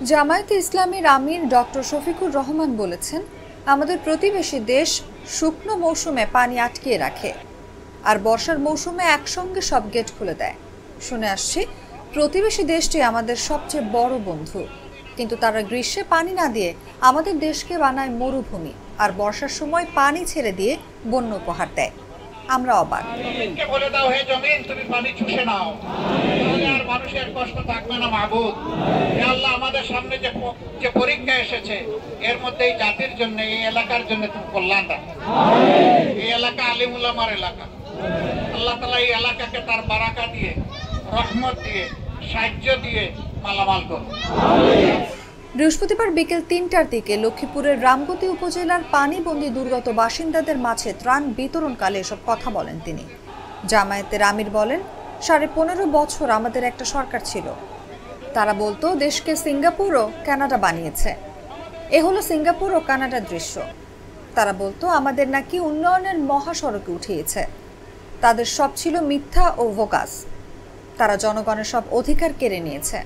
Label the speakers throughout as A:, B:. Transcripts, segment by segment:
A: জামায়াতে ইসলামীর আমির ডক্টর শফিকুর রহমান বলেছেন, আমাদের প্রতিবেশী দেশ শুকনো মৌসুমে পানি আটকিয়ে রাখে আর বর্ষার মৌসুমে একসঙ্গে সব গেট খুলে দেয়। শুনে আসছি প্রতিবেশী দেশটি আমাদের সবচেয়ে বড় বন্ধু, কিন্তু তারা গ্রীষ্মে পানি না দিয়ে আমাদের দেশকে বানায় মরুভূমি আর বর্ষার সময় পানি ছেড়ে দিয়ে বন্যা উপহার দেয়। আমরা অবাক।
B: বলে দাও, হে জমিন, তুমি পানি চুষে নাও, তাহলে আর মানুষের কষ্ট থাকবে না। মাহবুব, হে আল্লাহ, আমাদের সামনে যে পরীক্ষা এসেছে, এর মধ্যে এই জাতির জন্য, এই এলাকার জন্য তুমি কল্যাণ দাও। এই এলাকা আলিম উলামার এলাকা। আল্লাহ তাআলা এই এলাকাকে তার বারাকা দিয়ে, রহমত দিয়ে, সাহায্য দিয়ে মালামাল করো।
A: বৃহস্পতিবার বিকেল ৩টার দিকে লক্ষ্মীপুরের রামগতি উপজেলার পানিবন্দী দুর্গত বাসিন্দাদের মাঝে ত্রাণ বিতরণকালে এসব কথা বলেন তিনি। জামায়াতের আমির বলেন, ১৫.৫ বছর আমাদের একটা সরকার ছিল, তারা বলতো দেশকে সিঙ্গাপুর ও কানাডা বানিয়েছে। এ হলো সিঙ্গাপুর ও কানাডার দৃশ্য। তারা বলতো আমাদের নাকি উন্নয়নের মহাসড়কে উঠিয়েছে। তাদের সব ছিল মিথ্যা ও ভোগাস। তারা জনগণের সব অধিকার কেড়ে নিয়েছে।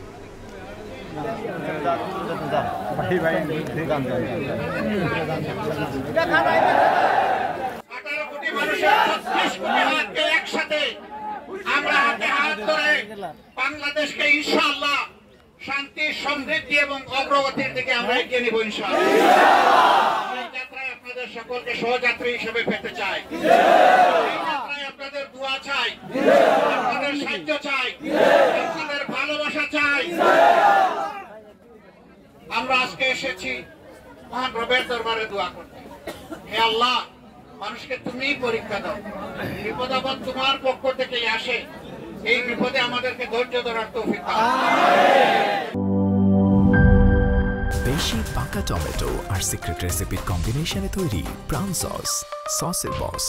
B: বাংলাদেশকে ইনশাআল্লাহ শান্তি, সমৃদ্ধি এবং অগ্রগতির দিকে আমরা এগিয়ে নিব ইনশাআল্লাহ। এই যাত্রায় আপনাদের সকলকে সহযাত্রী হিসেবে পেতে চাই। এই যাত্রায় আপনাদের দোয়া চাই, আপনাদের সাহায্য চাই, আপনাদের ভালোবাসা চাই। আমরা আজকে এসেছি মহান রবের দরবারে দোয়া করতে। হে আল্লাহ, মানুষকে তুমিই পরীক্ষা দাও। বিপদ আপদ তোমার পক্ষ থেকেই আসে। এই বিপদে আমাদেরকে ধৈর্য ধরার তৌফিক দাও।
C: দেশি পাকা টমেটো আর সিক্রেট রেসিপির কম্বিনেশনে তৈরি প্রাউন সসের বস।